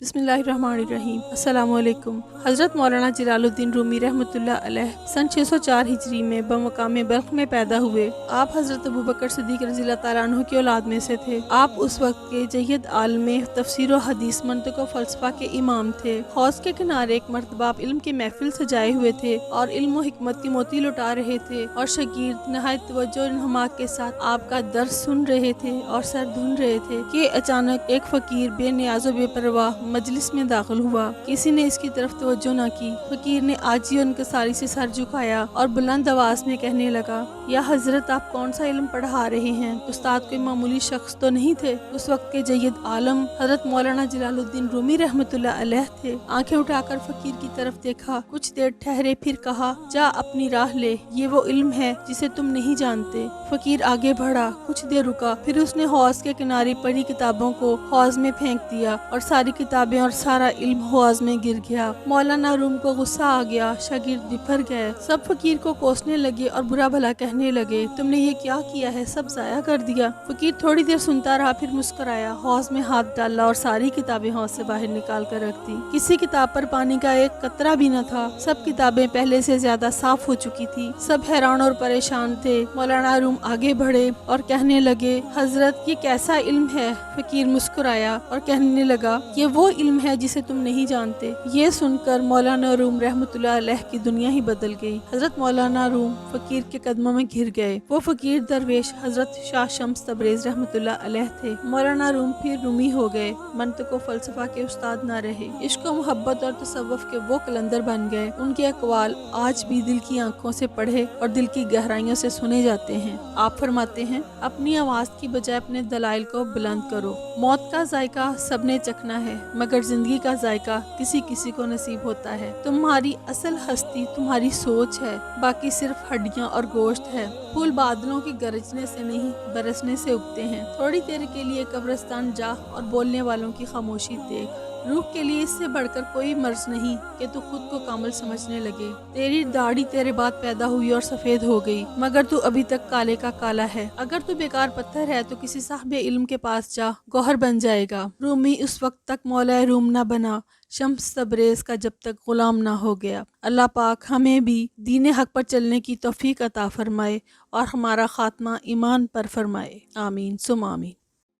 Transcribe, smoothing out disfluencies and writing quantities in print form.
बिस्मिल्लाहिर्रहमानिर्रहीम। अस्सलाम वालेकुम। हज़रत मौलाना जलालुद्दीन रूमी रहमतुल्लाह अलैह सन 604 हिजरी में बमकाम बल्ख में पैदा हुए। आप हज़रत अबू बकर सिद्दीक़ रज़ियल्लाहु ताला अन्हु की औलाद में से थे। आप उस वक्त के जय्यद आलम तफसीर व हदीस, मंतिक़ व फ़लसफ़ा के इमाम थे। हौज़ के किनारे एक मरतबा आप इल्म की महफिल सजाए हुए थे और इल्म व हिकमत की मोती लुटा रहे थे और शागिर्द नहायत तवज्जो और इन्हमाक के साथ आपका दर्स सुन रहे थे और सर धुन रहे थे कि अचानक एक फ़कीर बेनियाज़ व बेपरवाह मजलिस में दाखिल हुआ। किसी ने इसकी तरफ तवज्जो न की। फकीर ने आजी और इनकिसारी से सर झुकाया और बुलंद आवाज में कहने लगा, या हजरत, आप कौन सा इल्म पढ़ा रहे हैं? उस्ताद कोई मामूली शख्स तो नहीं थे। उस वक्त के जय्यद आलम हजरत मौलाना जलालुद्दीन रूमी रहमतुल्लाह अलैह थे। आंखें उठाकर फकीर की तरफ देखा, कुछ देर ठहरे, फिर कहा, जा अपनी राह ले, ये वो इल्म है जिसे तुम नहीं जानते। फकीर आगे बढ़ा, कुछ देर रुका, फिर उसने हौज के किनारे पड़ी किताबों को हौज में फेंक दिया और सारी किताबें और सारा इल्म हौज में गिर गया। मौलाना रूम को गुस्सा आ गया, शागिर्द बिफर गए। सब फकीर को कोसने लगे और बुरा भला कहने लगे, तुमने ये क्या किया है, सब जाया कर दिया। फकीर थोड़ी देर सुनता रहा, फिर मुस्कुराया, हौज में हाथ डाला और सारी किताबें हौज से बाहर निकाल कर रख दी। किसी किताब पर पानी का एक कतरा भी न था। सब किताबें पहले से ज्यादा साफ हो चुकी थी। सब हैरान और परेशान थे। मौलाना रूम आगे बढ़े और कहने लगे, हजरत, ये कैसा इल्म है? फकीर मुस्कुराया और कहने लगा, ये वो इल्म है जिसे तुम नहीं जानते। ये सुनकर मौलाना रूम रहमतुल्लाह अलैह की दुनिया ही बदल गई। हजरत मौलाना रूम फकीर के कदमों में घिर गए। वो फकीर दरवेश हजरत शाह शम्स तबरेज रहमतुल्लाह अलैह थे। मौलाना रूम फिर रूमी हो गए, मंतिक़ व फ़लसफ़ा के उस्ताद न रहे। इश्क व मोहब्बत और तसव्वुफ़ के वो कलंदर बन गए। उनके अक़वाल आज भी दिल की आंखों से पढ़े और दिल की गहराइयों से सुने जाते हैं। आप फरमाते हैं, अपनी आवाज़ की बजाय अपने दलाइल को बुलंद करो। मौत का जायका सबने चखना है, मगर जिंदगी का जायका किसी किसी को नसीब होता है। तुम्हारी असल हस्ती तुम्हारी सोच है, बाकी सिर्फ हड्डियां और गोश्त है। फूल बादलों की गरजने से नहीं, बरसने से उगते हैं। थोड़ी देर के लिए कब्रिस्तान जा और बोलने वालों की खामोशी देख। रूह के लिए इससे बढ़कर कोई मर्ज नहीं कि तू खुद को कामिल समझने लगे। तेरी दाढ़ी तेरे बाद पैदा हुई और सफेद हो गई, मगर तू अभी तक काले का काला है। अगर तू बेकार पत्थर है तो किसी साहिब इल्म के पास जा, गौहर बन जाएगा। रूमी उस वक्त तक मौला रूम न बना शम्स तबरेज का जब तक गुलाम ना हो गया। अल्लाह पाक हमें भी दीन हक पर चलने की तौफीक अता फरमाए और हमारा खात्मा ईमान पर फरमाए। आमीन सुम आमीन।